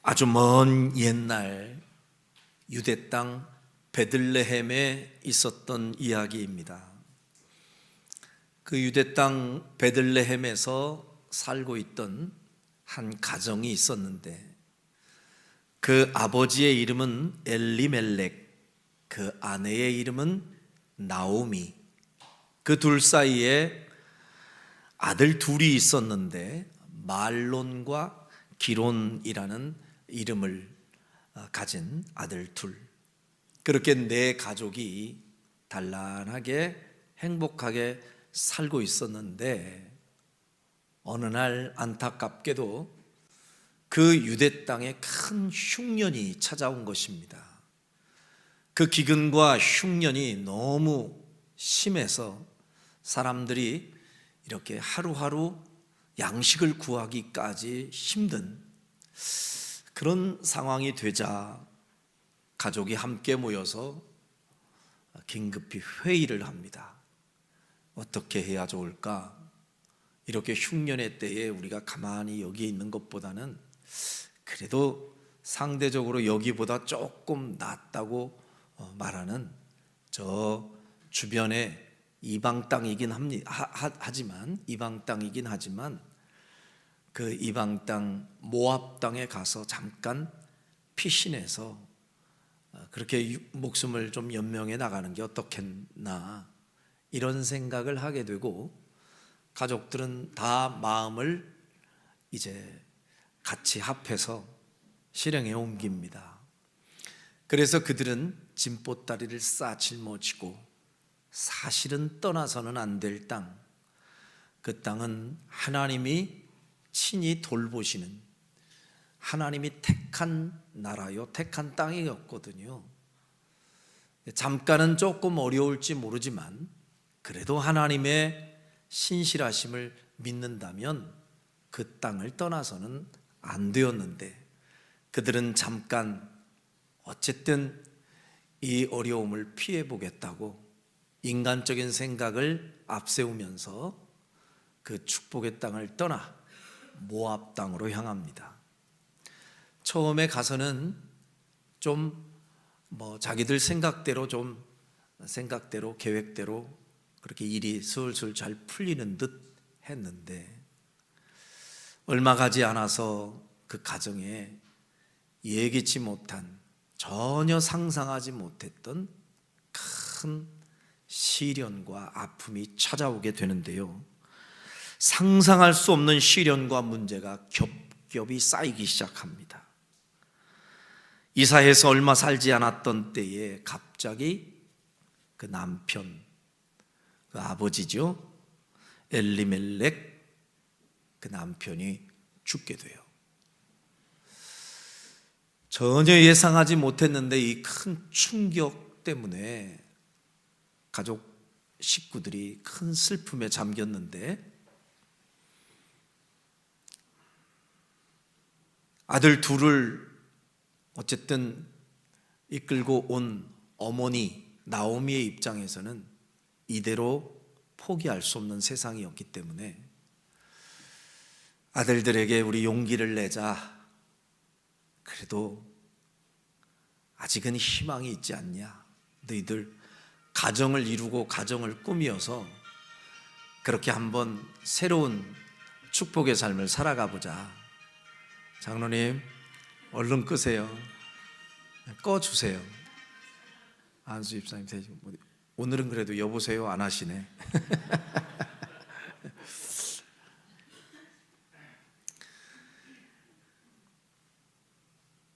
아주 먼 옛날 유대 땅 베들레헴에 있었던 이야기입니다. 그 유대 땅 베들레헴에서 살고 있던 한 가정이 있었는데 그 아버지의 이름은 엘리멜렉, 그 아내의 이름은 나오미. 그 둘 사이에 아들 둘이 있었는데 말론과 기론이라는 이름을 가진 아들 둘. 그렇게 네 가족이 단란하게 행복하게 살고 있었는데 어느 날 안타깝게도 그 유대 땅에 큰 흉년이 찾아온 것입니다. 그 기근과 흉년이 너무 심해서 사람들이 이렇게 하루하루 양식을 구하기까지 힘든 그런 상황이 되자 가족이 함께 모여서 긴급히 회의를 합니다. 어떻게 해야 좋을까? 이렇게 흉년의 때에 우리가 가만히 여기에 있는 것보다는 그래도 상대적으로 여기보다 조금 낫다고 말하는 저 주변에 이방 땅이긴 하지만 그 이방 땅 모압 땅에 가서 잠깐 피신해서 그렇게 목숨을 좀 연명해 나가는 게 어떻겠나 이런 생각을 하게 되고 가족들은 다 마음을 이제 같이 합해서 실행에 옮깁니다. 그래서 그들은 짐보따리를 싸 짊어지고 사실은 떠나서는 안 될 땅, 그 땅은 하나님이 친히 돌보시는 하나님이 택한 나라요, 택한 땅이었거든요. 잠깐은 조금 어려울지 모르지만 그래도 하나님의 신실하심을 믿는다면 그 땅을 떠나서는 안 되었는데 그들은 잠깐 어쨌든 이 어려움을 피해 보겠다고 인간적인 생각을 앞세우면서 그 축복의 땅을 떠나 모압 땅으로 향합니다. 처음에 가서는 좀 자기들 생각대로 계획대로 그렇게 일이 슬슬 잘 풀리는 듯 했는데 얼마 가지 않아서 그 가정에 예기치 못한 전혀 상상하지 못했던 큰 시련과 아픔이 찾아오게 되는데요. 상상할 수 없는 시련과 문제가 겹겹이 쌓이기 시작합니다. 이사해서 얼마 살지 않았던 때에 갑자기 그 남편, 그 아버지죠, 엘리멜렉 그 남편이 죽게 돼요. 전혀 예상하지 못했는데 이 큰 충격 때문에 가족 식구들이 큰 슬픔에 잠겼는데 아들 둘을 어쨌든 이끌고 온 어머니 나오미의 입장에서는 이대로 포기할 수 없는 세상이었기 때문에 아들들에게 우리 용기를 내자. 그래도 아직은 희망이 있지 않냐? 너희들 가정을 이루고 가정을 꾸미어서 그렇게 한번 새로운 축복의 삶을 살아가 보자. 장로님 얼른 끄세요. 꺼주세요. 안수 집사님 오늘은 그래도 여보세요 안 하시네.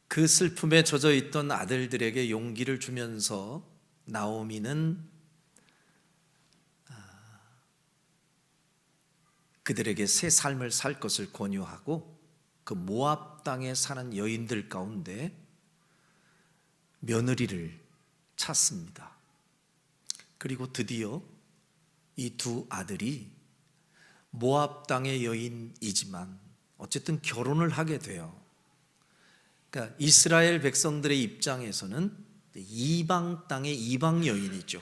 그 슬픔에 젖어 있던 아들들에게 용기를 주면서 나오미는 그들에게 새 삶을 살 것을 권유하고 그 모압 땅에 사는 여인들 가운데 며느리를 찾습니다. 그리고 드디어 이 두 아들이 모압 땅의 여인이지만 어쨌든 결혼을 하게 돼요. 그러니까 이스라엘 백성들의 입장에서는 이방 땅의 이방 여인이죠.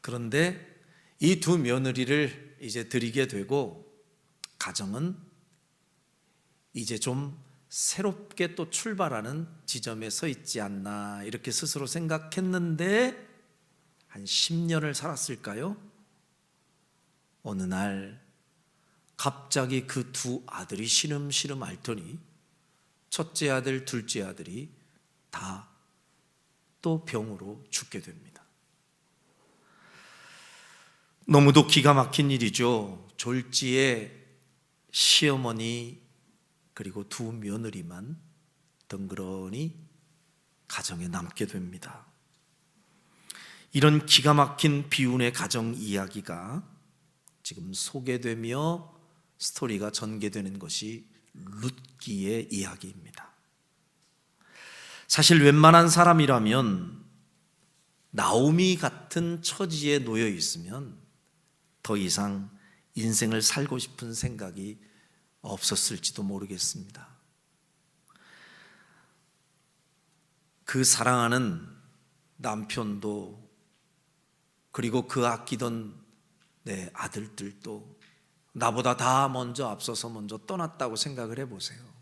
그런데 이 두 며느리를 이제 드리게 되고 가정은 이제 좀 새롭게 또 출발하는 지점에 서 있지 않나 이렇게 스스로 생각했는데 한 10년을 살았을까요? 어느 날 갑자기 그 두 아들이 시름시름 앓더니 첫째 아들, 둘째 아들이 다 또 병으로 죽게 됩니다. 너무도 기가 막힌 일이죠. 졸지에 시어머니 그리고 두 며느리만 덩그러니 가정에 남게 됩니다. 이런 기가 막힌 비운의 가정 이야기가 지금 소개되며 스토리가 전개되는 것이 룻기의 이야기입니다. 사실 웬만한 사람이라면 나오미 같은 처지에 놓여 있으면 더 이상 인생을 살고 싶은 생각이 없었을지도 모르겠습니다. 그 사랑하는 남편도 그리고 그 아끼던 내 아들들도 나보다 다 먼저 앞서서 먼저 떠났다고 생각을 해보세요.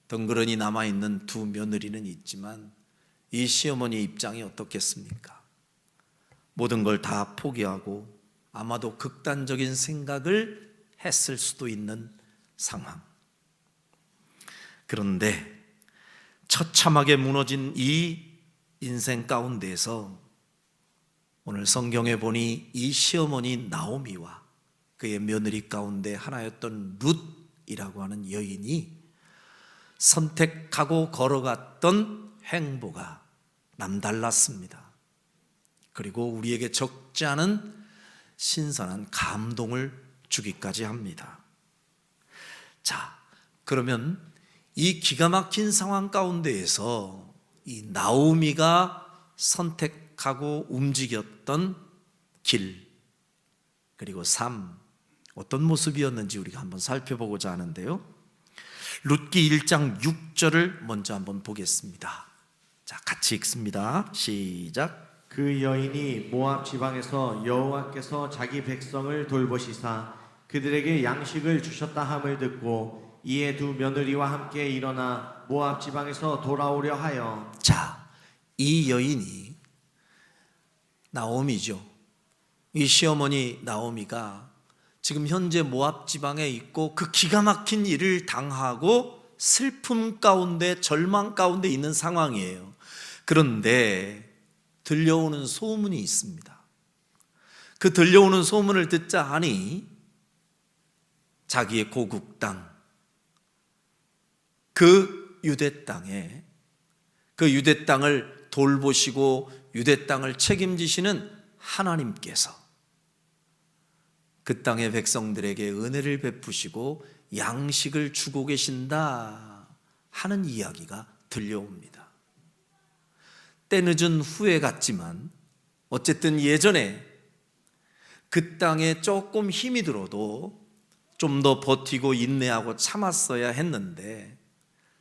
덩그러니 남아있는 두 며느리는 있지만 이 시어머니 입장이 어떻겠습니까? 모든 걸 다 포기하고 아마도 극단적인 생각을 했을 수도 있는 상황. 그런데 처참하게 무너진 이 인생 가운데서 오늘 성경에 보니 이 시어머니 나오미와 그의 며느리 가운데 하나였던 룻이라고 하는 여인이 선택하고 걸어갔던 행보가 남달랐습니다. 그리고 우리에게 적지 않은 신선한 감동을 주기까지 합니다. 자, 그러면 이 기가 막힌 상황 가운데에서 이 나오미가 선택하고 움직였던 길 그리고 삶 어떤 모습이었는지 우리가 한번 살펴보고자 하는데요. 룻기 1장 6절을 먼저 한번 보겠습니다. 자, 같이 읽습니다. 시작. 그 여인이 모압 지방에서 여호와께서 자기 백성을 돌보시사 그들에게 양식을 주셨다 함을 듣고 이에 두 며느리와 함께 일어나 모압 지방에서 돌아오려 하여. 자, 이 여인이 나오미죠. 이 시어머니 나오미가 지금 현재 모압 지방에 있고 그 기가 막힌 일을 당하고 슬픔 가운데 절망 가운데 있는 상황이에요. 그런데 들려오는 소문이 있습니다. 그 들려오는 소문을 듣자 하니 자기의 고국 땅, 그 유대 땅에 그 유대 땅을 돌보시고 유대 땅을 책임지시는 하나님께서 그 땅의 백성들에게 은혜를 베푸시고 양식을 주고 계신다 하는 이야기가 들려옵니다. 때늦은 후회 같지만 어쨌든 예전에 그 땅에 조금 힘이 들어도 좀 더 버티고 인내하고 참았어야 했는데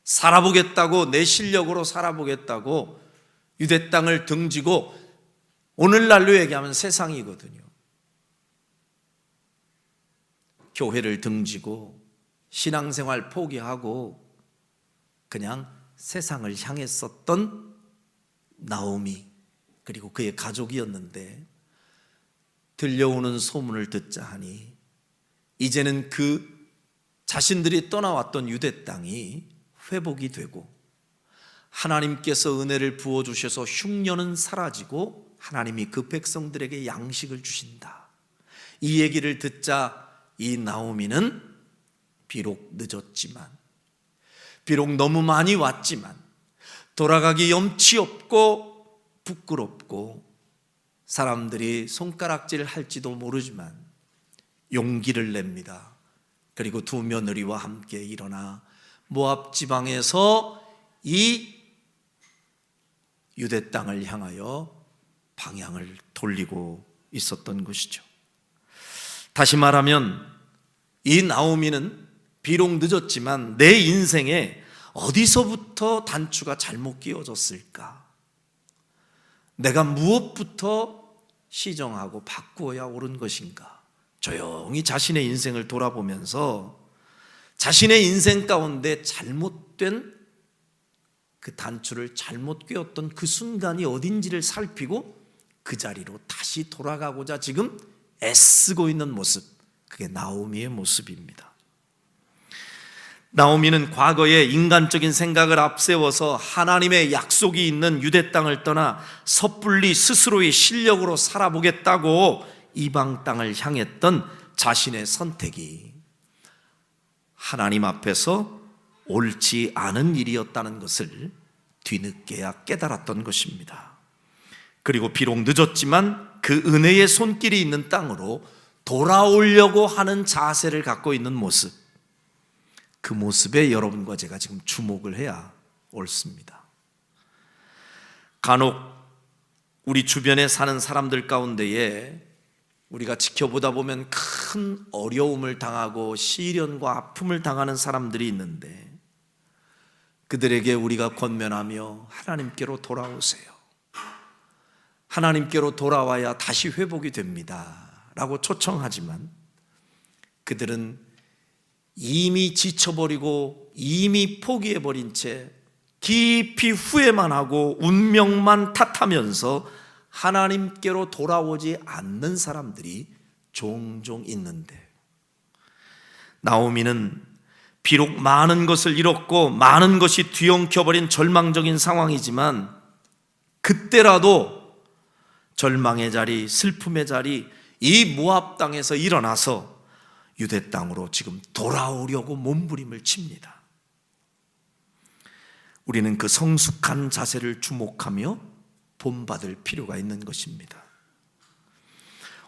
살아보겠다고 내 실력으로 살아보겠다고 유대 땅을 등지고 오늘날로 얘기하면 세상이거든요. 교회를 등지고 신앙생활 포기하고 그냥 세상을 향했었던 나오미 그리고 그의 가족이었는데 들려오는 소문을 듣자 하니 이제는 그 자신들이 떠나왔던 유대 땅이 회복이 되고 하나님께서 은혜를 부어주셔서 흉년은 사라지고 하나님이 그 백성들에게 양식을 주신다. 이 얘기를 듣자 이 나오미는 비록 늦었지만 비록 너무 많이 왔지만 돌아가기 염치 없고 부끄럽고 사람들이 손가락질 할지도 모르지만 용기를 냅니다. 그리고 두 며느리와 함께 일어나 모압 지방에서 이 유대 땅을 향하여 방향을 돌리고 있었던 것이죠. 다시 말하면 이 나오미는 비록 늦었지만 내 인생에 어디서부터 단추가 잘못 끼워졌을까? 내가 무엇부터 시정하고 바꾸어야 옳은 것인가? 조용히 자신의 인생을 돌아보면서 자신의 인생 가운데 잘못된 그 단추를 잘못 꿰었던 그 순간이 어딘지를 살피고 그 자리로 다시 돌아가고자 지금 애쓰고 있는 모습, 그게 나오미의 모습입니다. 나오미는 과거에 인간적인 생각을 앞세워서 하나님의 약속이 있는 유대 땅을 떠나 섣불리 스스로의 실력으로 살아보겠다고 이방 땅을 향했던 자신의 선택이 하나님 앞에서 옳지 않은 일이었다는 것을 뒤늦게야 깨달았던 것입니다. 그리고 비록 늦었지만 그 은혜의 손길이 있는 땅으로 돌아오려고 하는 자세를 갖고 있는 모습, 그 모습에 여러분과 제가 지금 주목을 해야 옳습니다. 간혹 우리 주변에 사는 사람들 가운데에 우리가 지켜보다 보면 큰 어려움을 당하고 시련과 아픔을 당하는 사람들이 있는데 그들에게 우리가 권면하며 하나님께로 돌아오세요, 하나님께로 돌아와야 다시 회복이 됩니다 라고 초청하지만 그들은 이미 지쳐버리고 이미 포기해버린 채 깊이 후회만 하고 운명만 탓하면서 하나님께로 돌아오지 않는 사람들이 종종 있는데, 나오미는 비록 많은 것을 잃었고 많은 것이 뒤엉켜버린 절망적인 상황이지만 그때라도 절망의 자리, 슬픔의 자리, 이 모압 땅에서 일어나서 유대 땅으로 지금 돌아오려고 몸부림을 칩니다. 우리는 그 성숙한 자세를 주목하며 본받을 필요가 있는 것입니다.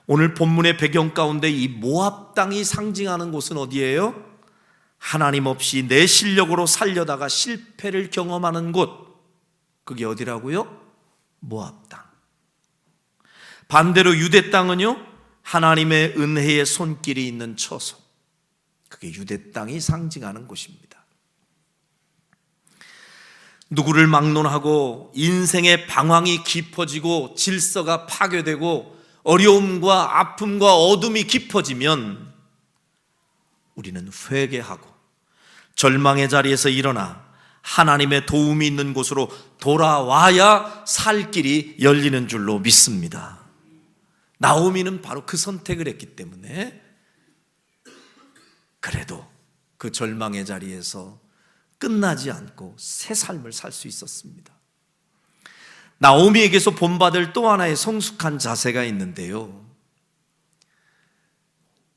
오늘 본문의 배경 가운데 이 모압 땅이 상징하는 곳은 어디예요? 하나님 없이 내 실력으로 살려다가 실패를 경험하는 곳, 그게 어디라고요? 모압 땅. 반대로 유대 땅은요, 하나님의 은혜의 손길이 있는 처소, 그게 유대 땅이 상징하는 곳입니다. 누구를 막론하고 인생의 방황이 깊어지고 질서가 파괴되고 어려움과 아픔과 어둠이 깊어지면 우리는 회개하고 절망의 자리에서 일어나 하나님의 도움이 있는 곳으로 돌아와야 살 길이 열리는 줄로 믿습니다. 나오미는 바로 그 선택을 했기 때문에 그래도 그 절망의 자리에서 끝나지 않고 새 삶을 살 수 있었습니다. 나오미에게서 본받을 또 하나의 성숙한 자세가 있는데요,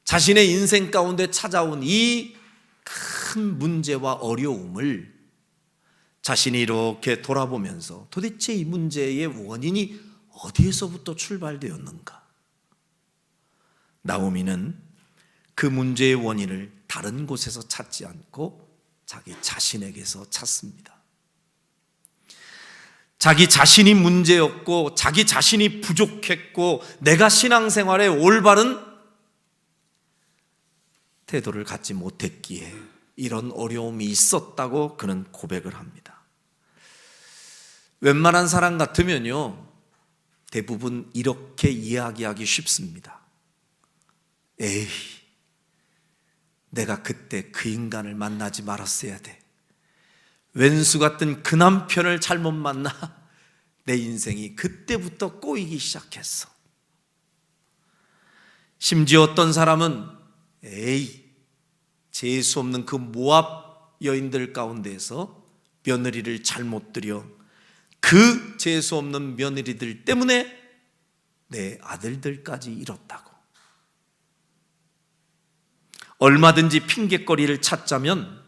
자신의 인생 가운데 찾아온 이 큰 문제와 어려움을 자신이 이렇게 돌아보면서 도대체 이 문제의 원인이 어디에서부터 출발되었는가? 나오미는 그 문제의 원인을 다른 곳에서 찾지 않고 자기 자신에게서 찾습니다. 자기 자신이 문제였고 자기 자신이 부족했고 내가 신앙생활에 올바른 태도를 갖지 못했기에 이런 어려움이 있었다고 그는 고백을 합니다. 웬만한 사람 같으면요, 대부분 이렇게 이야기하기 쉽습니다. 에이, 내가 그때 그 인간을 만나지 말았어야 돼. 왼수 같은 그 남편을 잘못 만나 내 인생이 그때부터 꼬이기 시작했어. 심지어 어떤 사람은 에이, 재수 없는 그 모압 여인들 가운데에서 며느리를 잘못 들여 그 재수 없는 며느리들 때문에 내 아들들까지 잃었다고. 얼마든지 핑계거리를 찾자면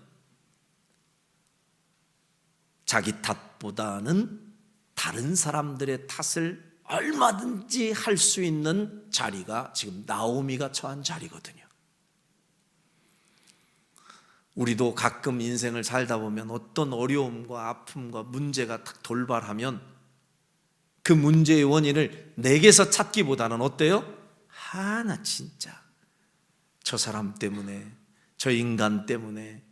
자기 탓보다는 다른 사람들의 탓을 얼마든지 할 수 있는 자리가 지금 나오미가 처한 자리거든요. 우리도 가끔 인생을 살다 보면 어떤 어려움과 아픔과 문제가 딱 돌발하면 그 문제의 원인을 내게서 찾기보다는 어때요? 나 진짜 저 사람 때문에, 저 인간 때문에,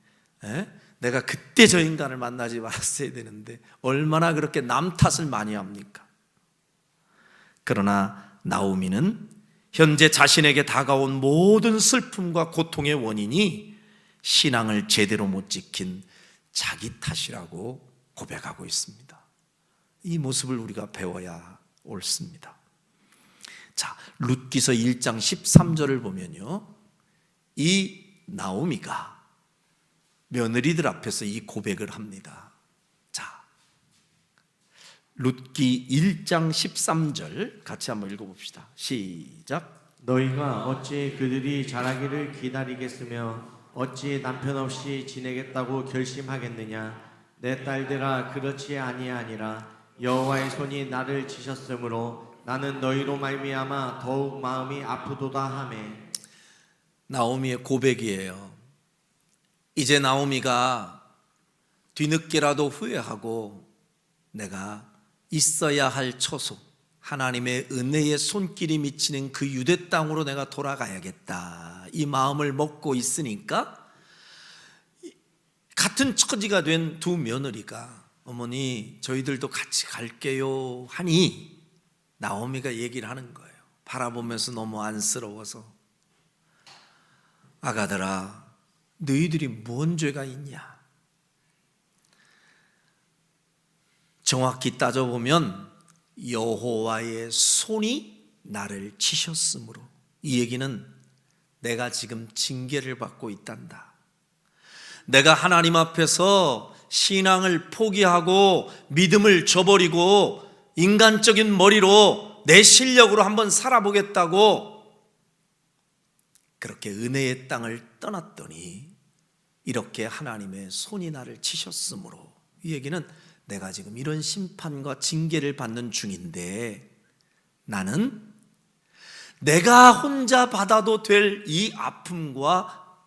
내가 그때 저 인간을 만나지 말았어야 되는데 얼마나 그렇게 남 탓을 많이 합니까? 그러나 나오미는 현재 자신에게 다가온 모든 슬픔과 고통의 원인이 신앙을 제대로 못 지킨 자기 탓이라고 고백하고 있습니다. 이 모습을 우리가 배워야 옳습니다. 자, 룻기서 1장 13절을 보면요, 이 나오미가 며느리들 앞에서 이 고백을 합니다. 자, 룻기 1장 13절 같이 한번 읽어봅시다. 시작. 너희가 어찌 그들이 자라기를 기다리겠으며 어찌 남편 없이 지내겠다고 결심하겠느냐. 내 딸들아, 그렇지 아니하니라. 여호와의 손이 나를 치셨으므로 나는 너희로 말미암아 더욱 마음이 아프도다 하매. 나오미의 고백이에요. 이제 나오미가 뒤늦게라도 후회하고 내가 있어야 할 처소, 하나님의 은혜의 손길이 미치는 그 유대 땅으로 내가 돌아가야겠다, 이 마음을 먹고 있으니까 같은 처지가 된 두 며느리가 어머니 저희들도 같이 갈게요 하니 나오미가 얘기를 하는 거예요. 바라보면서 너무 안쓰러워서, 아가들아, 너희들이 뭔 죄가 있냐? 정확히 따져보면 여호와의 손이 나를 치셨으므로, 이 얘기는 내가 지금 징계를 받고 있단다. 내가 하나님 앞에서 신앙을 포기하고 믿음을 저버리고 인간적인 머리로 내 실력으로 한번 살아보겠다고 그렇게 은혜의 땅을 떠났더니 이렇게 하나님의 손이 나를 치셨으므로, 이 얘기는 내가 지금 이런 심판과 징계를 받는 중인데 나는 내가 혼자 받아도 될 이 아픔과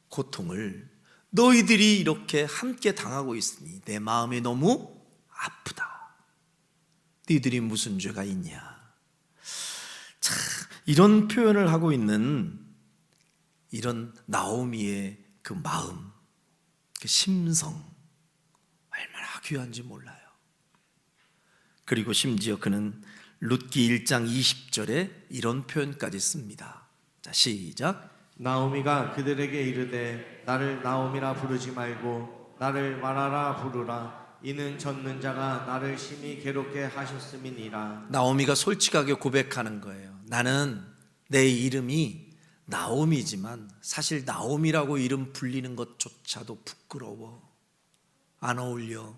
고통을 너희들이 이렇게 함께 당하고 있으니 내 마음이 너무 아프다. 너희들이 무슨 죄가 있냐? 참, 이런 표현을 하고 있는 이런 나오미의 그 마음, 그 심성, 얼마나 귀한지 몰라요. 그리고 심지어 그는 룻기 1장 20절에 이런 표현까지 씁니다. 자, 시작. 나오미가 그들에게 이르되 나를 나오미라 부르지 말고 나를 마라라 부르라. 이는 젖는 자가 나를 심히 괴롭게 하셨음이니라. 나오미가 솔직하게 고백하는 거예요. 나는 내 이름이 나오미지만 사실 나오미라고 이름 불리는 것조차도 부끄러워, 안 어울려.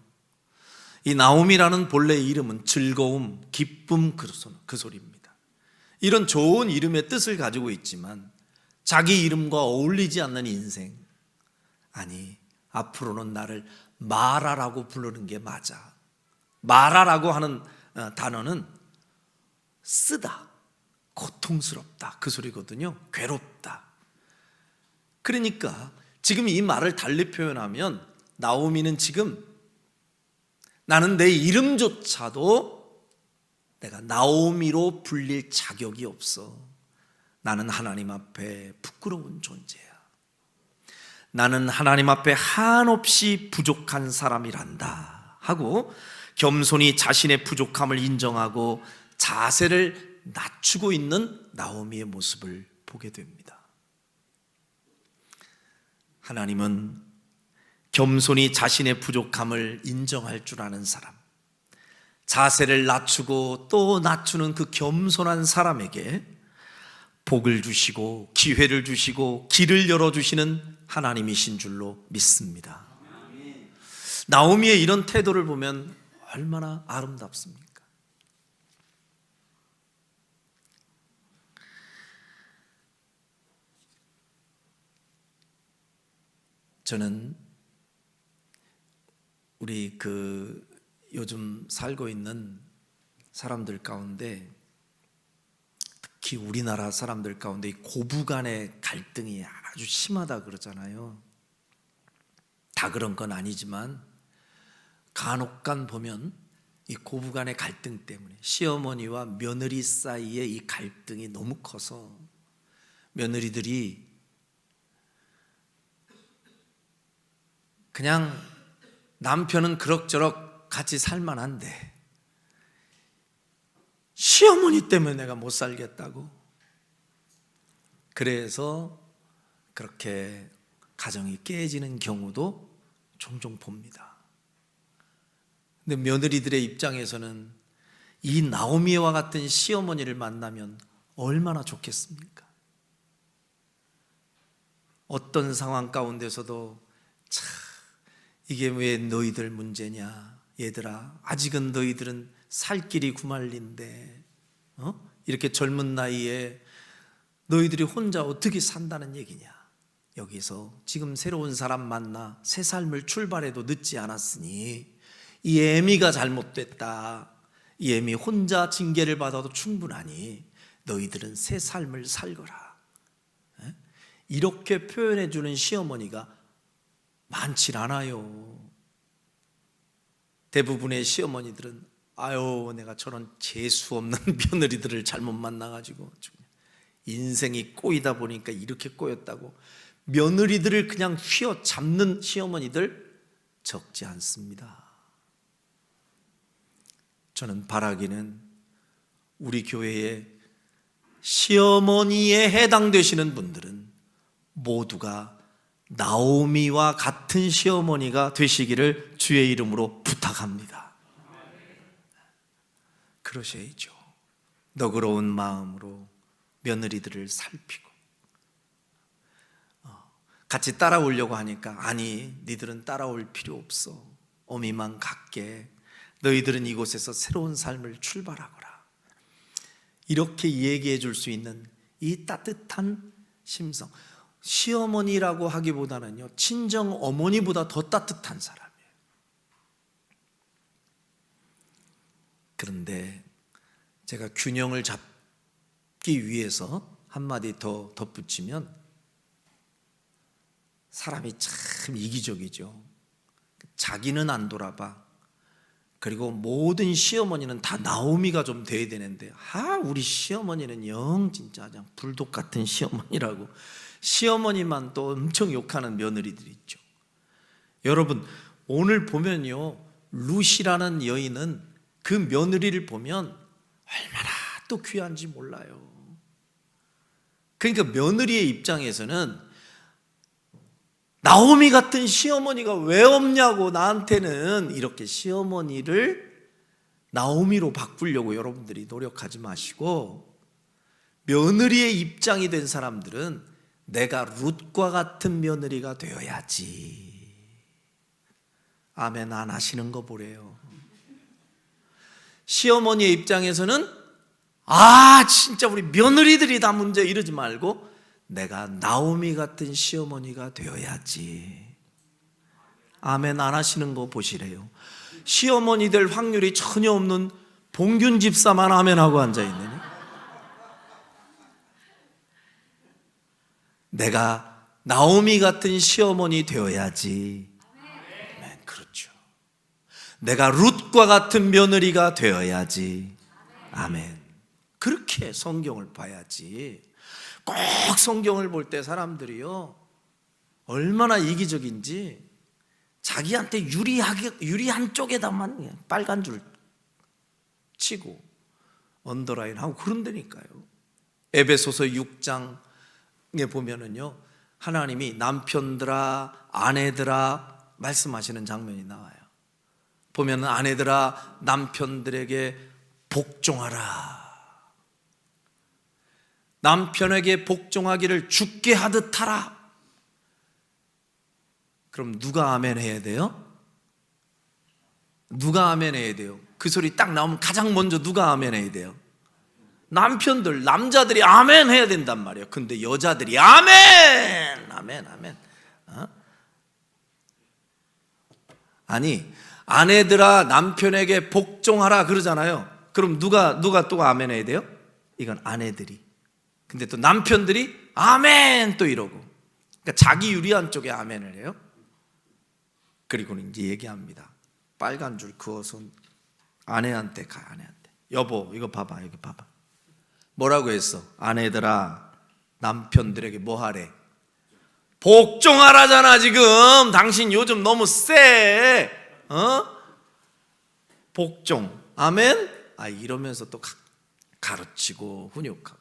이 나오미라는 본래 이름은 즐거움, 기쁨, 그 소리입니다. 이런 좋은 이름의 뜻을 가지고 있지만 자기 이름과 어울리지 않는 인생, 아니 앞으로는 나를 마라라고 부르는 게 맞아. 마라라고 하는 단어는 쓰다, 고통스럽다, 그 소리거든요. 괴롭다. 그러니까 지금 이 말을 달리 표현하면 나오미는 지금 나는 내 이름조차도 내가 나오미로 불릴 자격이 없어. 나는 하나님 앞에 부끄러운 존재야. 나는 하나님 앞에 한없이 부족한 사람이란다 하고 겸손히 자신의 부족함을 인정하고 자세를 낮추고 있는 나오미의 모습을 보게 됩니다. 하나님은 겸손히 자신의 부족함을 인정할 줄 아는 사람, 자세를 낮추고 또 낮추는 그 겸손한 사람에게 복을 주시고 기회를 주시고 길을 열어주시는 하나님이신 줄로 믿습니다. 나오미의 이런 태도를 보면 얼마나 아름답습니까? 저는 우리 요즘 살고 있는 사람들 가운데, 특히 우리나라 사람들 가운데 이 고부 간의 갈등이 아주 심하다 그러잖아요. 다 그런 건 아니지만 간혹간 보면 이 고부 간의 갈등 때문에 시어머니와 며느리 사이의 이 갈등이 너무 커서 며느리들이 그냥 남편은 그럭저럭 같이 살만한데 시어머니 때문에 내가 못 살겠다고, 그래서 그렇게 가정이 깨지는 경우도 종종 봅니다. 근데 며느리들의 입장에서는 이 나오미와 같은 시어머니를 만나면 얼마나 좋겠습니까? 어떤 상황 가운데서도 참 이게 왜 너희들 문제냐, 얘들아 아직은 너희들은 살 길이 구말린데 이렇게 젊은 나이에 너희들이 혼자 어떻게 산다는 얘기냐. 여기서 지금 새로운 사람 만나 새 삶을 출발해도 늦지 않았으니 이 애미가 잘못됐다, 이 애미 혼자 징계를 받아도 충분하니 너희들은 새 삶을 살거라. 이렇게 표현해 주는 시어머니가 많질 않아요. 대부분의 시어머니들은 아유 내가 저런 재수 없는 며느리들을 잘못 만나가지고 인생이 꼬이다 보니까 이렇게 꼬였다고 며느리들을 그냥 휘어잡는 시어머니들 적지 않습니다. 저는 바라기는 우리 교회에 시어머니에 해당되시는 분들은 모두가 나오미와 같은 시어머니가 되시기를 주의 이름으로 부탁합니다. 그러셔야죠. 너그러운 마음으로 며느리들을 살피고 같이 따라오려고 하니까 아니 니들은 따라올 필요 없어. 어미만 갖게. 너희들은 이곳에서 새로운 삶을 출발하거라. 이렇게 얘기해 줄 수 있는 이 따뜻한 심성. 시어머니라고 하기보다는요 친정 어머니보다 더 따뜻한 사람이에요. 그런데 제가 균형을 잡기 위해서 한마디 더 덧붙이면 사람이 참 이기적이죠. 자기는 안 돌아봐. 그리고 모든 시어머니는 다 나오미가 좀 돼야 되는데 우리 시어머니는 영 진짜 그냥 불독 같은 시어머니라고 시어머니만 또 엄청 욕하는 며느리들이 있죠. 여러분 오늘 보면요 루시라는 여인은 그 며느리를 보면 얼마나 또 귀한지 몰라요. 그러니까 며느리의 입장에서는 나오미 같은 시어머니가 왜 없냐고 나한테는 이렇게 시어머니를 나오미로 바꾸려고 여러분들이 노력하지 마시고 며느리의 입장이 된 사람들은 내가 룻과 같은 며느리가 되어야지. 아멘 안 하시는 거 보래요. 시어머니의 입장에서는 진짜 우리 며느리들이 다 문제 이러지 말고 내가 나오미 같은 시어머니가 되어야지. 아멘 안 하시는 거 보시래요. 시어머니 될 확률이 전혀 없는 봉균 집사만 아멘 하고 앉아있느니 내가 나오미 같은 시어머니 되어야지. 아멘. 그렇죠. 내가 룻과 같은 며느리가 되어야지. 아멘. 그렇게 성경을 봐야지. 꼭 성경을 볼 때 사람들이요 얼마나 이기적인지 자기한테 유리한 쪽에다만 빨간 줄 치고 언더라인 하고 그런다니까요. 에베소서 6장에 보면은요 하나님이 남편들아 아내들아 말씀하시는 장면이 나와요. 보면은 아내들아 남편들에게 복종하라. 남편에게 복종하기를 주께 하듯 하라. 그럼 누가 아멘 해야 돼요? 누가 아멘 해야 돼요? 그 소리 딱 나오면 가장 먼저 누가 아멘 해야 돼요? 남편들, 남자들이 아멘 해야 된단 말이에요. 근데 여자들이 아멘! 아멘, 아멘. 아니, 아내들아 남편에게 복종하라 그러잖아요. 그럼 누가 또 아멘 해야 돼요? 이건 아내들이. 근데 또 남편들이 아멘 또 이러고. 그러니까 자기 유리한 쪽에 아멘을 해요. 그리고는 이제 얘기합니다. 빨간 줄 그어서 아내한테 가. 아내한테 여보 이거 봐봐. 여기 봐봐. 뭐라고 했어? 아내들아 남편들에게 뭐 하래? 복종하라잖아. 지금 당신 요즘 너무 세. 복종. 아멘? 이러면서 또 가르치고 훈육하고.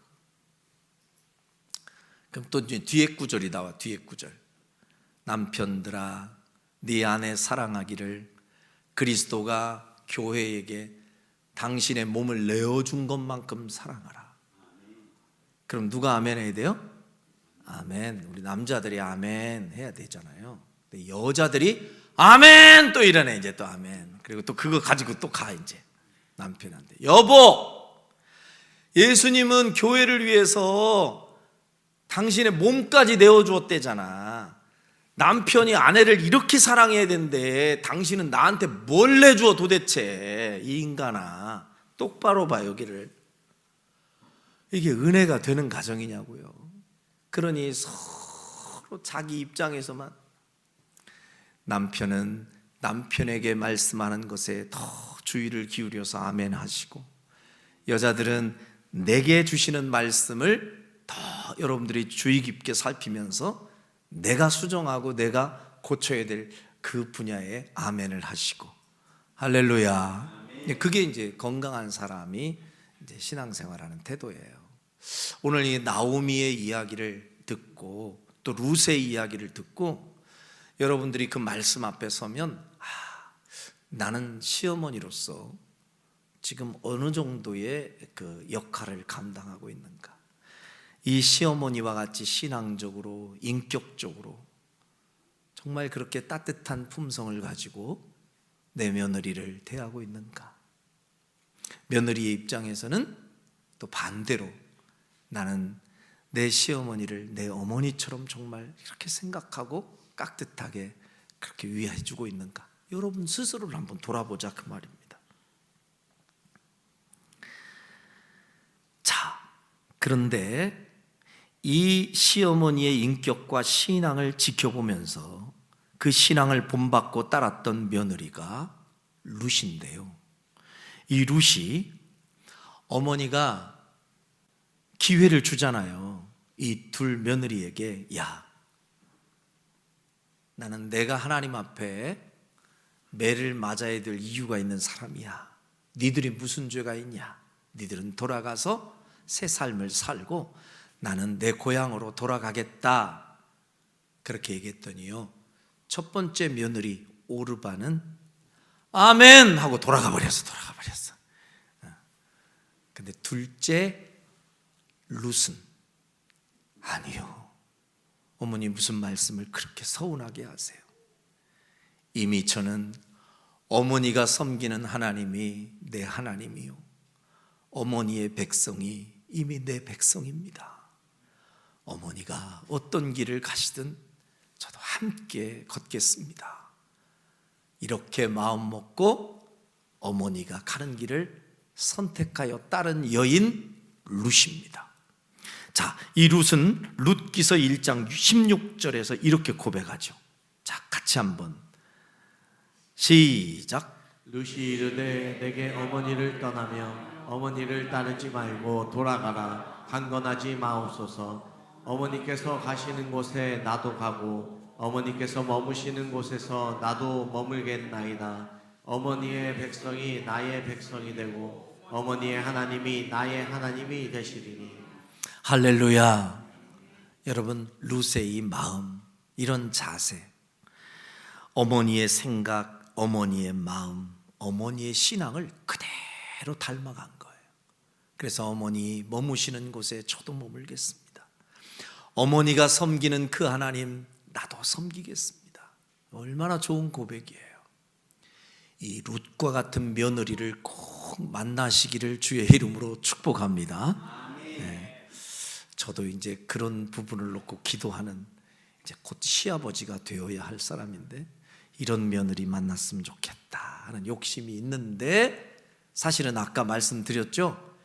그럼 또 이제 뒤에 구절이 나와. 뒤에 구절. 남편들아 네 아내 사랑하기를 그리스도가 교회에게 당신의 몸을 내어준 것만큼 사랑하라. 그럼 누가 아멘 해야 돼요? 아멘. 우리 남자들이 아멘 해야 되잖아요. 근데 여자들이 아멘 또 이러네. 이제 또 아멘. 그리고 또 그거 가지고 또 가. 이제 남편한테 여보, 예수님은 교회를 위해서 당신의 몸까지 내어주었대잖아. 남편이 아내를 이렇게 사랑해야 되는데 당신은 나한테 뭘 내주어 도대체. 이 인간아, 똑바로 봐 여기를. 이게 은혜가 되는 가정이냐고요. 그러니 서로 자기 입장에서만, 남편은 남편에게 말씀하는 것에 더 주의를 기울여서 아멘 하시고, 여자들은 내게 주시는 말씀을 더 여러분들이 주의 깊게 살피면서 내가 수정하고 내가 고쳐야 될 그 분야에 아멘을 하시고. 할렐루야. 그게 이제 건강한 사람이 이제 신앙생활하는 태도예요. 오늘 이 나오미의 이야기를 듣고 또 룻의 이야기를 듣고 여러분들이 그 말씀 앞에 서면 나는 시어머니로서 지금 어느 정도의 그 역할을 감당하고 있는가. 이 시어머니와 같이 신앙적으로, 인격적으로 정말 그렇게 따뜻한 품성을 가지고 내 며느리를 대하고 있는가. 며느리의 입장에서는 또 반대로 나는 내 시어머니를 내 어머니처럼 정말 이렇게 생각하고 깍듯하게 그렇게 위해주고 있는가. 여러분 스스로를 한번 돌아보자 그 말입니다. 자, 그런데 이 시어머니의 인격과 신앙을 지켜보면서 그 신앙을 본받고 따랐던 며느리가 룻인데요. 이 룻이 어머니가 기회를 주잖아요. 이 둘 며느리에게, 야, 나는 내가 하나님 앞에 매를 맞아야 될 이유가 있는 사람이야. 니들이 무슨 죄가 있냐? 니들은 돌아가서 새 삶을 살고 나는 내 고향으로 돌아가겠다. 그렇게 얘기했더니요, 첫 번째 며느리 오르바는 아멘 하고 돌아가 버렸어. 근데 둘째 룻은 아니요. 어머니 무슨 말씀을 그렇게 서운하게 하세요. 이미 저는 어머니가 섬기는 하나님이 내 하나님이요, 어머니의 백성이 이미 내 백성입니다. 어머니가 어떤 길을 가시든 저도 함께 걷겠습니다. 이렇게 마음 먹고 어머니가 가는 길을 선택하여 따른 여인 룻입니다. 자, 이 룻은 룻기서 1장 16절에서 이렇게 고백하죠. 자, 같이 한번 시작. 룻이 이르되 내게 어머니를 떠나며 어머니를 따르지 말고 돌아가라. 강건하지 마옵소서. 어머니께서 가시는 곳에 나도 가고 어머니께서 머무시는 곳에서 나도 머물겠나이다. 어머니의 백성이 나의 백성이 되고 어머니의 하나님이 나의 하나님이 되시리니. 할렐루야. 여러분, 룻의 이 마음, 이런 자세, 어머니의 생각, 어머니의 마음, 어머니의 신앙을 그대로 닮아간 거예요. 그래서 어머니 머무시는 곳에 저도 머물겠습니다. 어머니가 섬기는 그 하나님 나도 섬기겠습니다. 얼마나 좋은 고백이에요. 이 룻과 같은 며느리를 꼭 만나시기를 주의 이름으로 축복합니다. 네. 저도 이제 그런 부분을 놓고 기도하는, 이제 곧 시아버지가 되어야 할 사람인데 이런 며느리 만났으면 좋겠다 하는 욕심이 있는데, 사실은 아까 말씀드렸죠.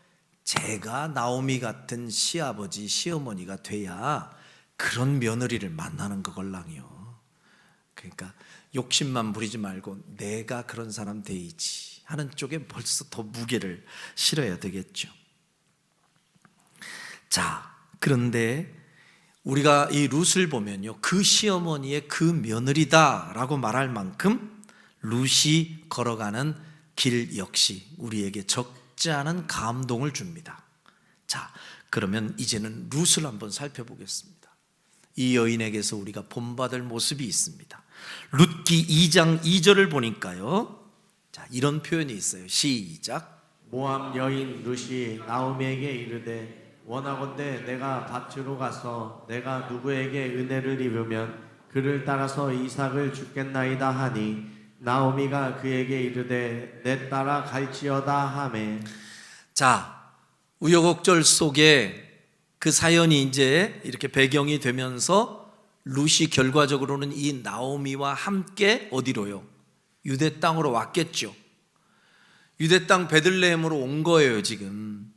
제가 나오미 같은 시아버지, 시어머니가 돼야 그런 며느리를 만나는 거걸랑요. 그러니까 욕심만 부리지 말고 내가 그런 사람 되이지 하는 쪽에 벌써 더 무게를 실어야 되겠죠. 자, 그런데 우리가 이 룻을 보면요, 그 시어머니의 그 며느리다라고 말할 만큼 룻이 걸어가는 길 역시 우리에게 적지 않은 감동을 줍니다. 자, 그러면 이제는 룻을 한번 살펴보겠습니다. 이 여인에게서 우리가 본받을 모습이 있습니다. 룻기 2장 2절을 보니까요, 자, 이런 표현이 있어요. 시작. 모압 여인 룻이 나오미에게 이르되 원하건대 내가 밭으로 가서 내가 누구에게 은혜를 입으면 그를 따라서 이삭을 주겠나이다 하니 나오미가 그에게 이르되 내 따라 갈지어다 하매. 자, 우여곡절 속에 그 사연이 이제 이렇게 배경이 되면서 룻이 결과적으로는 이 나오미와 함께 어디로요? 유대 땅으로 왔겠죠. 유대 땅 베들레헴으로 온 거예요, 지금.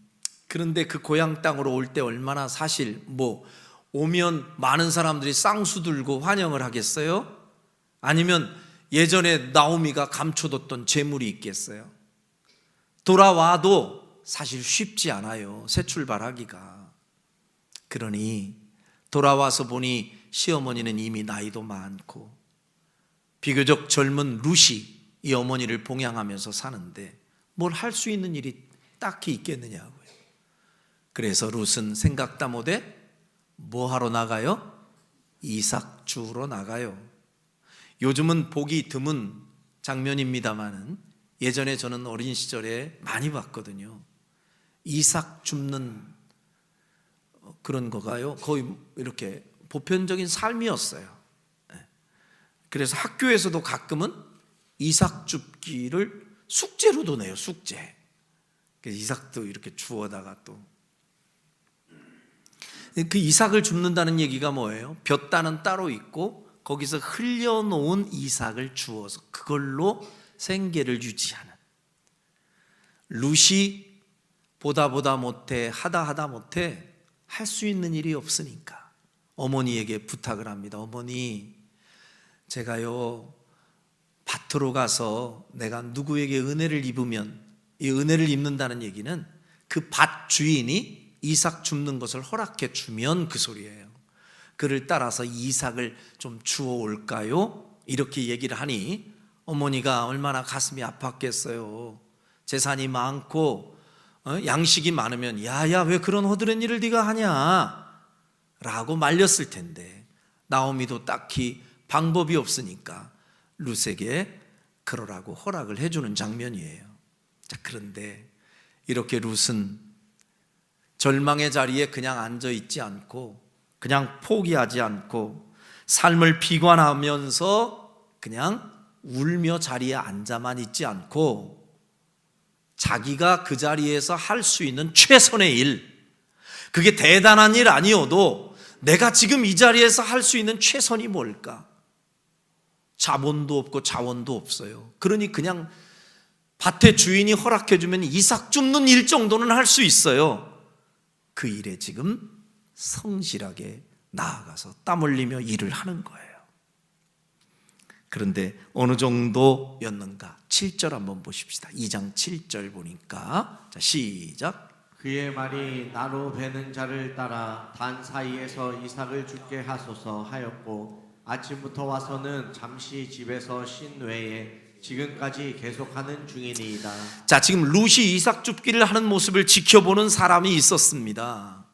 그런데 그 고향 땅으로 올 때 얼마나 사실 오면 많은 사람들이 쌍수 들고 환영을 하겠어요? 아니면 예전에 나오미가 감춰뒀던 재물이 있겠어요? 돌아와도 사실 쉽지 않아요, 새 출발하기가. 그러니 돌아와서 보니 시어머니는 이미 나이도 많고 비교적 젊은 룻이 이 어머니를 봉양하면서 사는데 뭘 할 수 있는 일이 딱히 있겠느냐고요. 그래서 룻은 생각다 못해 뭐 하러 나가요? 이삭 주우러 나가요. 요즘은 보기 드문 장면입니다만은 예전에 저는 어린 시절에 많이 봤거든요. 이삭 줍는 그런 거가요, 거의 이렇게 보편적인 삶이었어요. 그래서 학교에서도 가끔은 이삭 줍기를 숙제로도 내요, 숙제. 그래서 이삭도 이렇게 주워다가 또. 그 이삭을 줍는다는 얘기가 뭐예요? 볕단은 따로 있고 거기서 흘려놓은 이삭을 주워서 그걸로 생계를 유지하는. 룻이 보다 못해 하다 못해 할 수 있는 일이 없으니까 어머니에게 부탁을 합니다. 어머니, 제가요 밭으로 가서 내가 누구에게 은혜를 입으면, 이 은혜를 입는다는 얘기는 그 밭 주인이 이삭 줍는 것을 허락해 주면 그 소리예요. 그를 따라서 이삭을 좀 주워 올까요? 이렇게 얘기를 하니 어머니가 얼마나 가슴이 아팠겠어요. 재산이 많고 양식이 많으면 야야 왜 그런 허드렛 일을 네가 하냐 라고 말렸을 텐데 나오미도 딱히 방법이 없으니까 룻에게 그러라고 허락을 해주는 장면이에요. 자, 그런데 이렇게 룻은 절망의 자리에 그냥 앉아 있지 않고, 그냥 포기하지 않고, 삶을 비관하면서 그냥 울며 자리에 앉아만 있지 않고, 자기가 그 자리에서 할 수 있는 최선의 일, 그게 대단한 일 아니어도 내가 지금 이 자리에서 할 수 있는 최선이 뭘까? 자본도 없고 자원도 없어요. 그러니 그냥 밭의 주인이 허락해주면 이삭 줍는 일 정도는 할 수 있어요. 그 일에 지금 성실하게 나아가서 땀 흘리며 일을 하는 거예요. 그런데 어느 정도였는가? 7절 한번 보십시다. 2장 7절 보니까, 자, 시작. 그의 말이 나로 베는 자를 따라 단 사이에서 이삭을 죽게 하소서 하였고 아침부터 와서는 잠시 집에서 쉰 외에 지금까지 계속하는 중이니이다. 자, 지금 룻이 이삭 줍기를 하는 모습을 지켜보는 사람이 있었습니다.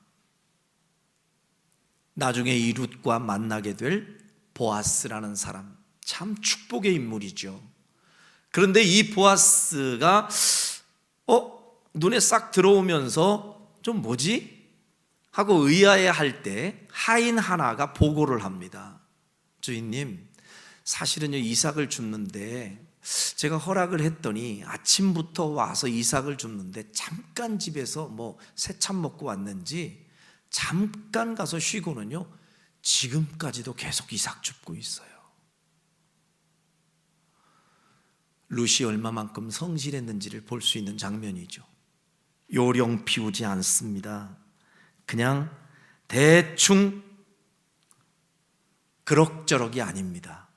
나중에 이 룻과 만나게 될 보아스라는 사람, 참 축복의 인물이죠. 그런데 이 보아스가 눈에 싹 들어오면서 좀 뭐지? 하고 의아해할 때 하인 하나가 보고를 합니다. 주인님, 사실은요 이삭을 줍는데 제가 허락을 했더니 아침부터 와서 이삭을 줍는데 잠깐 집에서 새참 먹고 왔는지 잠깐 가서 쉬고는요 지금까지도 계속 이삭 줍고 있어요. 룻이 얼마만큼 성실했는지를 볼 수 있는 장면이죠. 요령 피우지 않습니다. 그냥 대충 그럭저럭이 아닙니다.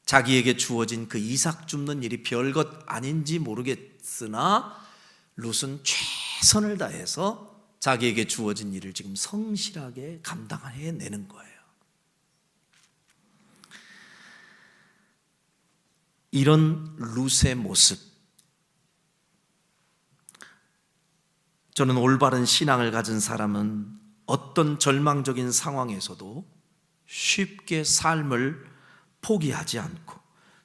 자기에게 주어진 그 이삭 줍는 일이 별것 아닌지 모르겠으나 룻은 최선을 다해서 자기에게 주어진 일을 지금 성실하게 감당해내는 거예요. 이런 룻의 모습, 저는 올바른 신앙을 가진 사람은 어떤 절망적인 상황에서도 쉽게 삶을 포기하지 않고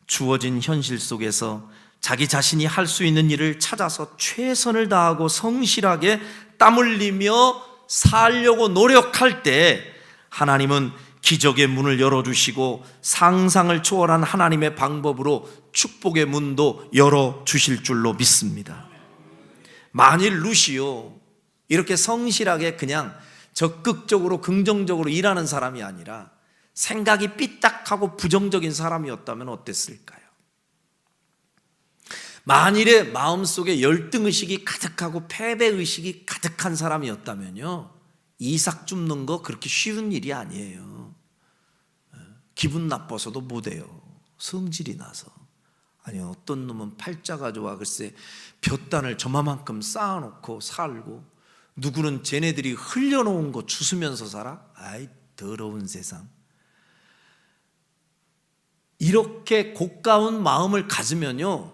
주어진 현실 속에서 자기 자신이 할 수 있는 일을 찾아서 최선을 다하고 성실하게 땀 흘리며 살려고 노력할 때 하나님은 기적의 문을 열어주시고 상상을 초월한 하나님의 방법으로 축복의 문도 열어주실 줄로 믿습니다. 만일 루시오 이렇게 성실하게 그냥 적극적으로 긍정적으로 일하는 사람이 아니라 생각이 삐딱하고 부정적인 사람이었다면 어땠을까요? 만일에 마음속에 열등의식이 가득하고 패배의식이 가득한 사람이었다면요, 이삭 줍는 거 그렇게 쉬운 일이 아니에요. 기분 나빠서도 못해요. 성질이 나서. 아니 어떤 놈은 팔자가 좋아 글쎄 볕단을 저만큼 쌓아놓고 살고, 누구는 쟤네들이 흘려놓은 거 주스면서 살아? 아이 더러운 세상. 이렇게 고가운 마음을 가지면요,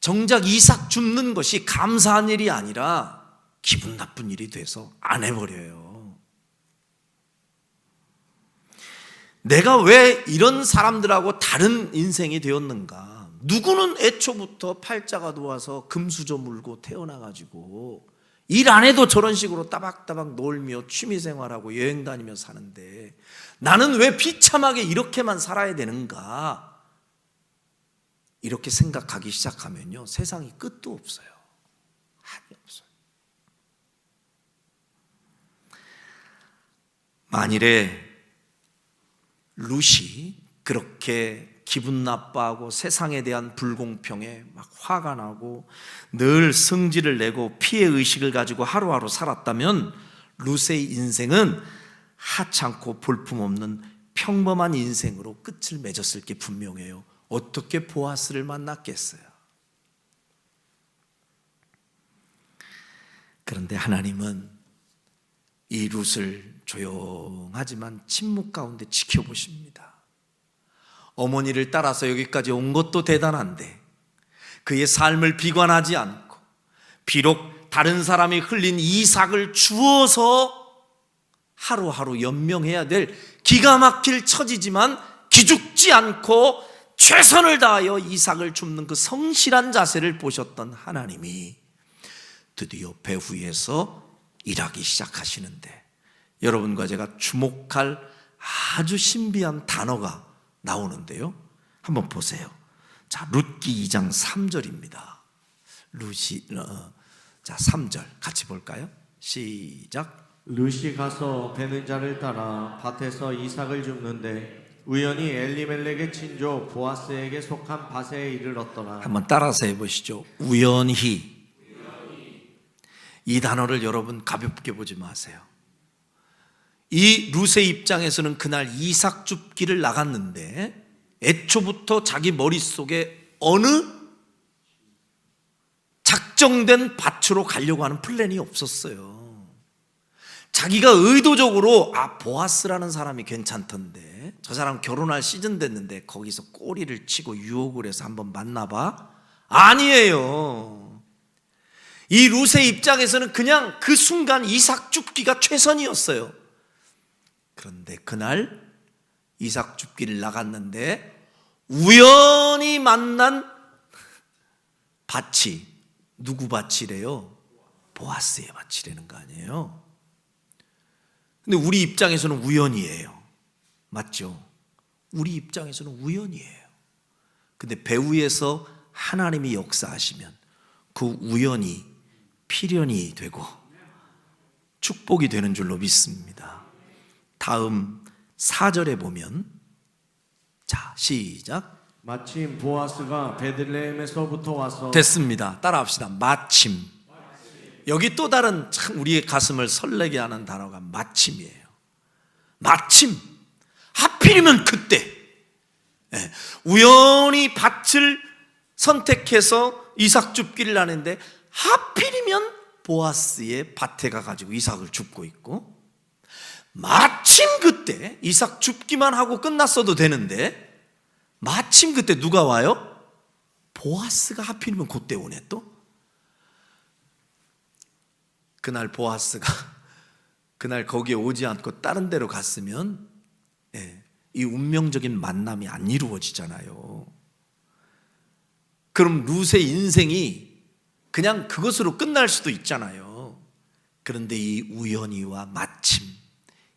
정작 이삭 줍는 것이 감사한 일이 아니라 기분 나쁜 일이 돼서 안 해버려요. 내가 왜 이런 사람들하고 다른 인생이 되었는가? 누구는 애초부터 팔자가 좋아서 금수저 물고 태어나가지고 일 안 해도 저런 식으로 따박따박 놀며 취미생활하고 여행 다니며 사는데 나는 왜 비참하게 이렇게만 살아야 되는가? 이렇게 생각하기 시작하면요, 세상이 끝도 없어요. 한이 없어요. 만일에 룻이 그렇게 기분 나빠하고 세상에 대한 불공평에 막 화가 나고 늘 성질을 내고 피해의식을 가지고 하루하루 살았다면 룻의 인생은 하찮고 볼품없는 평범한 인생으로 끝을 맺었을 게 분명해요. 어떻게 보아스를 만났겠어요? 그런데 하나님은 이 룻을 조용하지만 침묵 가운데 지켜보십니다. 어머니를 따라서 여기까지 온 것도 대단한데 그의 삶을 비관하지 않고 비록 다른 사람이 흘린 이삭을 주어서 하루하루 연명해야 될 기가 막힐 처지지만 기죽지 않고 최선을 다하여 이삭을 줍는 그 성실한 자세를 보셨던 하나님이 드디어 배후에서 일하기 시작하시는데, 여러분과 제가 주목할 아주 신비한 단어가 나오는데요, 한번 보세요. 자, 룻기 2장 3절입니다. 자, 3절 같이 볼까요? 시작. 룻이 가서 베는 자를 따라 밭에서 이삭을 줍는데 우연히 엘리멜렉의 친조 보아스에게 속한 밭에 이르렀더라. 한번 따라서 해보시죠. 우연히. 이 단어를 여러분 가볍게 보지 마세요. 이 룻의 입장에서는 그날 이삭 줍기를 나갔는데 애초부터 자기 머릿속에 어느 작정된 밭으로 가려고 하는 플랜이 없었어요. 자기가 의도적으로 보아스라는 사람이 괜찮던데, 저 사람 결혼할 시즌 됐는데 거기서 꼬리를 치고 유혹을 해서 한번 만나봐? 아니에요. 이 룻의 입장에서는 그냥 그 순간 이삭 줍기가 최선이었어요. 그런데 그날 이삭 줍기를 나갔는데 우연히 만난 밭이 누구 밭이래요? 보아스의 밭이라는 거 아니에요? 근데 우리 입장에서는 우연이에요. 맞죠? 우리 입장에서는 우연이에요. 근데 배후에서 하나님이 역사하시면 그 우연이 필연이 되고 축복이 되는 줄로 믿습니다. 다음 4절에 보면, 자, 시작. 마침 보아스가 베들레헴에서부터 와서. 됐습니다. 따라합시다. 마침. 여기 또 다른 참 우리의 가슴을 설레게 하는 단어가 마침이에요. 마침. 하필이면 그때 우연히 밭을 선택해서 이삭 줍기를 하는데 하필이면 보아스의 밭에 가가지고 이삭을 줍고 있고, 마침 그때 이삭 줍기만 하고 끝났어도 되는데 마침 그때 누가 와요? 보아스가 하필이면 그때 오네. 또 그날 보아스가 그날 거기에 오지 않고 다른 데로 갔으면 이 운명적인 만남이 안 이루어지잖아요. 그럼 룻의 인생이 그냥 그것으로 끝날 수도 있잖아요. 그런데 이 우연히와 마침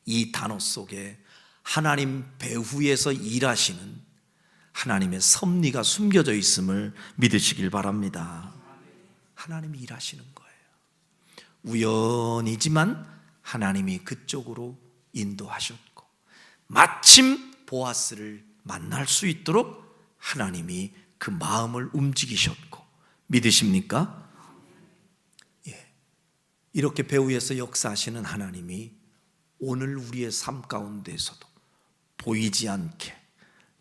이 단어 속에 하나님 배후에서 일하시는 하나님의 섭리가 숨겨져 있음을 믿으시길 바랍니다. 하나님이 일하시는 거예요. 우연이지만 하나님이 그쪽으로 인도하셨고, 마침 보아스를 만날 수 있도록 하나님이 그 마음을 움직이셨고, 믿으십니까? 이렇게 배후에서 역사하시는 하나님이 오늘 우리의 삶 가운데서도 보이지 않게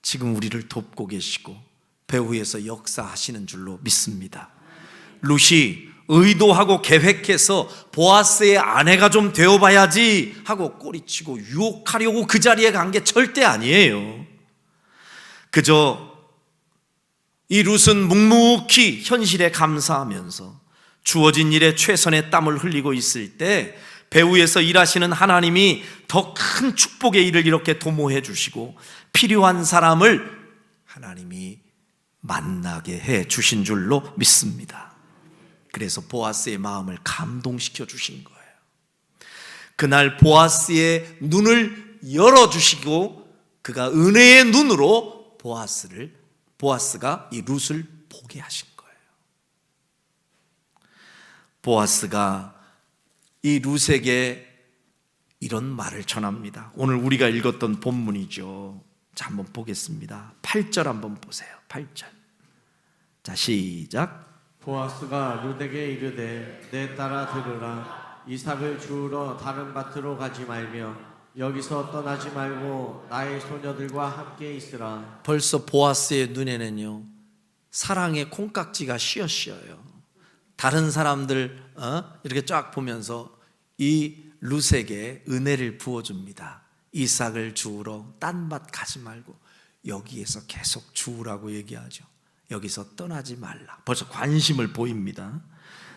지금 우리를 돕고 계시고 배후에서 역사하시는 줄로 믿습니다. 룻이 의도하고 계획해서 보아스의 아내가 좀 되어봐야지 하고 꼬리치고 유혹하려고 그 자리에 간 게 절대 아니에요. 그저 이 룻은 묵묵히 현실에 감사하면서 주어진 일에 최선의 땀을 흘리고 있을 때 배후에서 일하시는 하나님이 더 큰 축복의 일을 이렇게 도모해 주시고 필요한 사람을 하나님이 만나게 해 주신 줄로 믿습니다. 그래서 보아스의 마음을 감동시켜 주신 거예요. 그날 보아스의 눈을 열어주시고 그가 은혜의 눈으로 보아스가 이 룻을 보게 하신 거예요. 보아스가 이 룻에게 이런 말을 전합니다. 오늘 우리가 읽었던 본문이죠. 자, 한번 보겠습니다. 8절 한번 보세요. 8절. 자, 시작. 보아스가 룻에게 이르되 내 딸아 들으라. 이삭을 주우러 다른 밭으로 가지 말며 여기서 떠나지 말고 나의 소녀들과 함께 있으라. 벌써 보아스의 눈에는요, 사랑의 콩깍지가 씌어요. 다른 사람들 이렇게 쫙 보면서 이 룻에게 은혜를 부어줍니다. 이삭을 주우러 딴 밭 가지 말고 여기에서 계속 주우라고 얘기하죠. 여기서 떠나지 말라. 벌써 관심을 보입니다.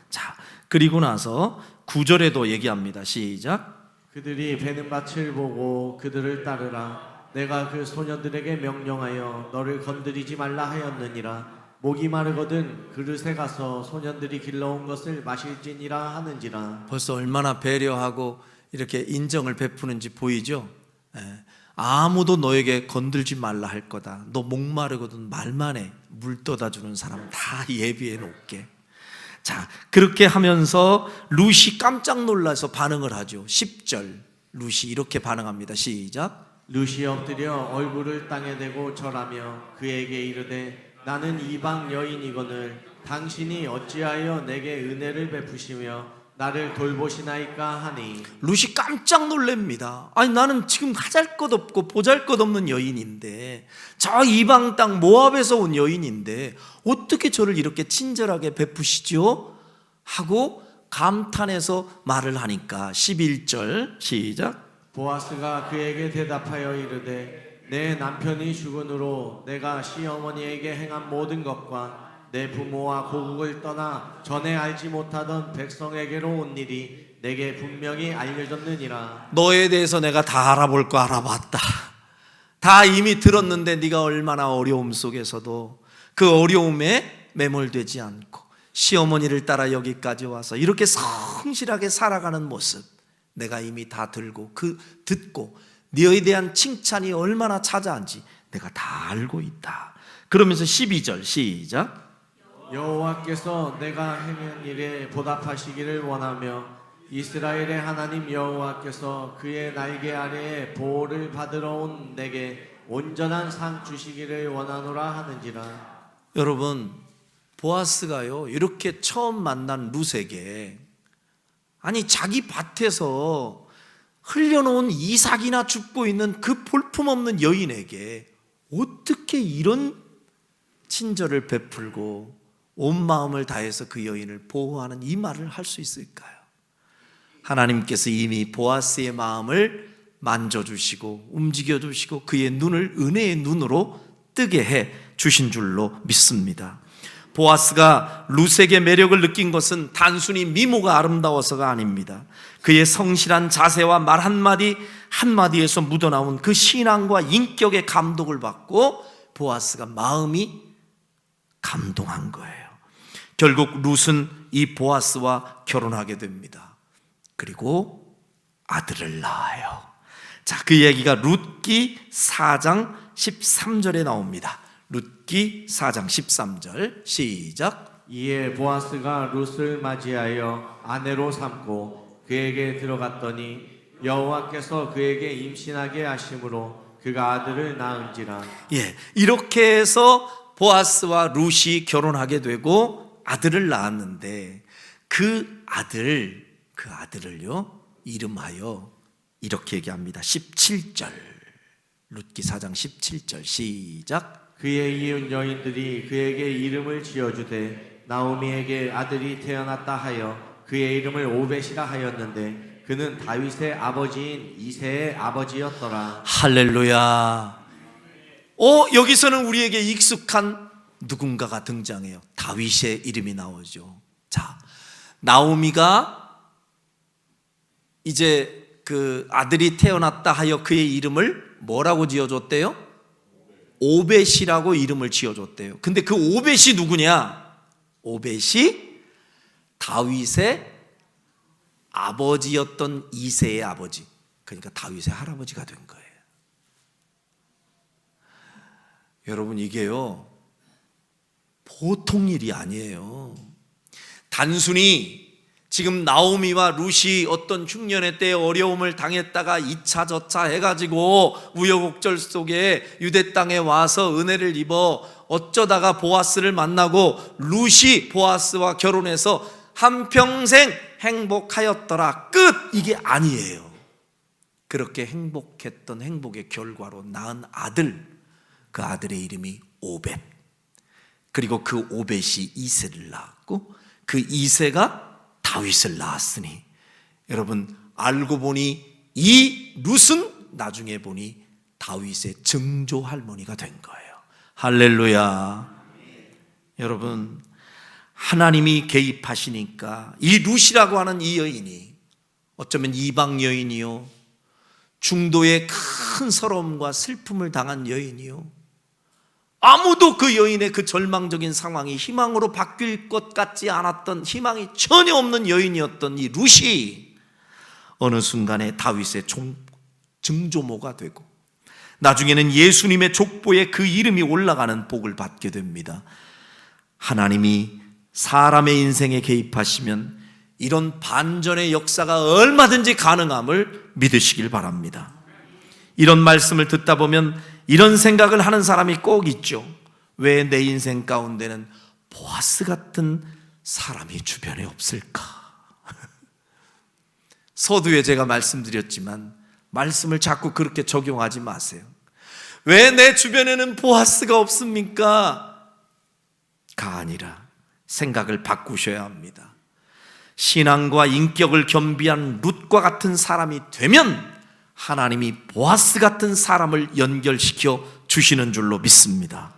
자, 그리고 나서 9절에도 얘기합니다. 시작. 그들이 베는 밭을 보고 그들을 따르라. 내가 그 소녀들에게 명령하여 너를 건드리지 말라 하였느니라. 목이 마르거든 그릇에 가서 소년들이 길러온 것을 마실지니라 하는지라. 벌써 얼마나 배려하고 이렇게 인정을 베푸는지 보이죠? 아무도 너에게 건들지 말라 할 거다. 너 목마르거든 말만 해. 물 떠다 주는 사람 다 예비해 놓을게. 자, 그렇게 하면서 룻이 깜짝 놀라서 반응을 하죠. 10절 룻이 이렇게 반응합니다. 시작. 룻이 엎드려 얼굴을 땅에 대고 절하며 그에게 이르되 나는 이방 여인이거늘 당신이 어찌하여 내게 은혜를 베푸시며 나를 돌보시나이까 하니. 룻이 깜짝 놀랍니다. 아니, 나는 지금 하잘것없고 보잘것없는 여인인데, 저 이방 땅 모압에서 온 여인인데 어떻게 저를 이렇게 친절하게 베푸시죠? 하고 감탄해서 말을 하니까 11절 시작. 보아스가 그에게 대답하여 이르되 내 남편이 죽은으로 내가 시어머니에게 행한 모든 것과 내 부모와 고국을 떠나 전에 알지 못하던 백성에게로 온 일이 내게 분명히 알려졌느니라. 너에 대해서 내가 다 알아볼 거 알아봤다. 다 이미 들었는데 네가 얼마나 어려움 속에서도 그 어려움에 매몰되지 않고 시어머니를 따라 여기까지 와서 이렇게 성실하게 살아가는 모습 내가 이미 다 듣고 너에 대한 칭찬이 얼마나 자자한지 내가 다 알고 있다. 그러면서 12절 시작. 여호와께서 내가 행한 일에 보답하시기를 원하며 이스라엘의 하나님 여호와께서 그의 날개 아래에 보호를 받으러 온 내게 온전한 상 주시기를 원하노라 하는지라. 여러분, 보아스가요 이렇게 처음 만난 룻에게, 아니 자기 밭에서 흘려놓은 이삭이나 죽고 있는 그 볼품없는 여인에게 어떻게 이런 친절을 베풀고 온 마음을 다해서 그 여인을 보호하는 이 말을 할 수 있을까요? 하나님께서 이미 보아스의 마음을 만져주시고 움직여주시고 그의 눈을 은혜의 눈으로 뜨게 해 주신 줄로 믿습니다. 보아스가 룻에게 매력을 느낀 것은 단순히 미모가 아름다워서가 아닙니다. 그의 성실한 자세와 말 한마디 한마디에서 묻어나온 그 신앙과 인격의 감동을 받고 보아스가 마음이 감동한 거예요. 결국 룻은 이 보아스와 결혼하게 됩니다. 그리고 아들을 낳아요. 자, 그 얘기가 룻기 4장 13절에 나옵니다. 룻기 4장 13절 시작. 이에 보아스가 룻을 맞이하여 아내로 삼고 그에게 들어갔더니 여호와께서 그에게 임신하게 하심으로 그가 아들을 낳은지라. 이렇게 해서 보아스와 룻이 결혼하게 되고 아들을 낳았는데 그 아들을요 이름하여 이렇게 얘기합니다. 17절 룻기 4장 17절 시작. 그의 이웃 여인들이 그에게 이름을 지어주되 나오미에게 아들이 태어났다 하여 그의 이름을 오벳이라 하였는데 그는 다윗의 아버지인 이새의 아버지였더라. 할렐루야. 여기서는 우리에게 익숙한 누군가가 등장해요. 다윗의 이름이 나오죠. 자, 나오미가 이제 그 아들이 태어났다 하여 그의 이름을 뭐라고 지어줬대요? 오벳이라고 이름을 지어줬대요. 근데 그 오벳이 누구냐? 오벳이 다윗의 아버지였던 이새의 아버지, 그러니까 다윗의 할아버지가 된 거예요. 여러분, 이게요 보통 일이 아니에요. 단순히 지금 나오미와 룻이 어떤 흉년의 때에 어려움을 당했다가 2차 저차 해가지고 우여곡절 속에 유대 땅에 와서 은혜를 입어 어쩌다가 보아스를 만나고 룻이 보아스와 결혼해서 한평생 행복하였더라 끝, 이게 아니에요. 그렇게 행복했던 행복의 결과로 낳은 아들, 그 아들의 이름이 오벳, 그리고 그 오벳이 이새를 낳았고 그 이새가 다윗을 낳았으니, 여러분 알고 보니 이 룻은 나중에 보니 다윗의 증조 할머니가 된 거예요. 할렐루야. 여러분, 하나님이 개입하시니까 이 룻이라고 하는 이 여인이 어쩌면 이방 여인이요, 중도의 큰 서러움과 슬픔을 당한 여인이요, 아무도 그 여인의 그 절망적인 상황이 희망으로 바뀔 것 같지 않았던, 희망이 전혀 없는 여인이었던 이 룻이 어느 순간에 다윗의 증조모가 되고 나중에는 예수님의 족보에 그 이름이 올라가는 복을 받게 됩니다. 하나님이 사람의 인생에 개입하시면 이런 반전의 역사가 얼마든지 가능함을 믿으시길 바랍니다. 이런 말씀을 듣다 보면 이런 생각을 하는 사람이 꼭 있죠. 왜 내 인생 가운데는 보아스 같은 사람이 주변에 없을까? 서두에 제가 말씀드렸지만 말씀을 자꾸 그렇게 적용하지 마세요. 왜 내 주변에는 보아스가 없습니까? 가 아니라 생각을 바꾸셔야 합니다. 신앙과 인격을 겸비한 룻과 같은 사람이 되면 하나님이 보아스 같은 사람을 연결시켜 주시는 줄로 믿습니다.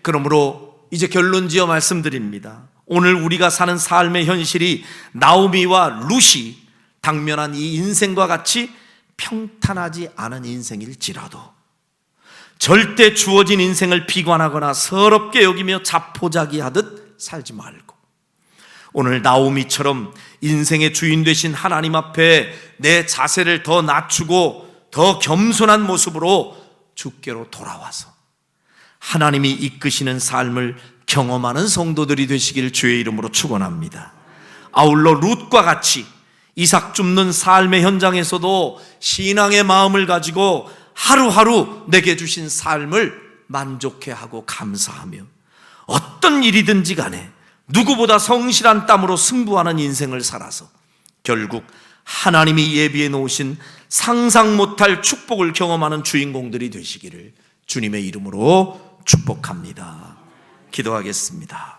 그러므로 이제 결론지어 말씀드립니다. 오늘 우리가 사는 삶의 현실이 나오미와 룻이 당면한 이 인생과 같이 평탄하지 않은 인생일지라도 절대 주어진 인생을 비관하거나 서럽게 여기며 자포자기하듯 살지 말고, 오늘 나오미처럼 인생의 주인 되신 하나님 앞에 내 자세를 더 낮추고 더 겸손한 모습으로 주께로 돌아와서 하나님이 이끄시는 삶을 경험하는 성도들이 되시기를 주의 이름으로 축원합니다. 아울러 룻과 같이 이삭 줍는 삶의 현장에서도 신앙의 마음을 가지고 하루하루 내게 주신 삶을 만족해하고 감사하며 어떤 일이든지 간에 누구보다 성실한 땀으로 승부하는 인생을 살아서 결국 하나님이 예비해 놓으신 상상 못할 축복을 경험하는 주인공들이 되시기를 주님의 이름으로 축복합니다. 기도하겠습니다.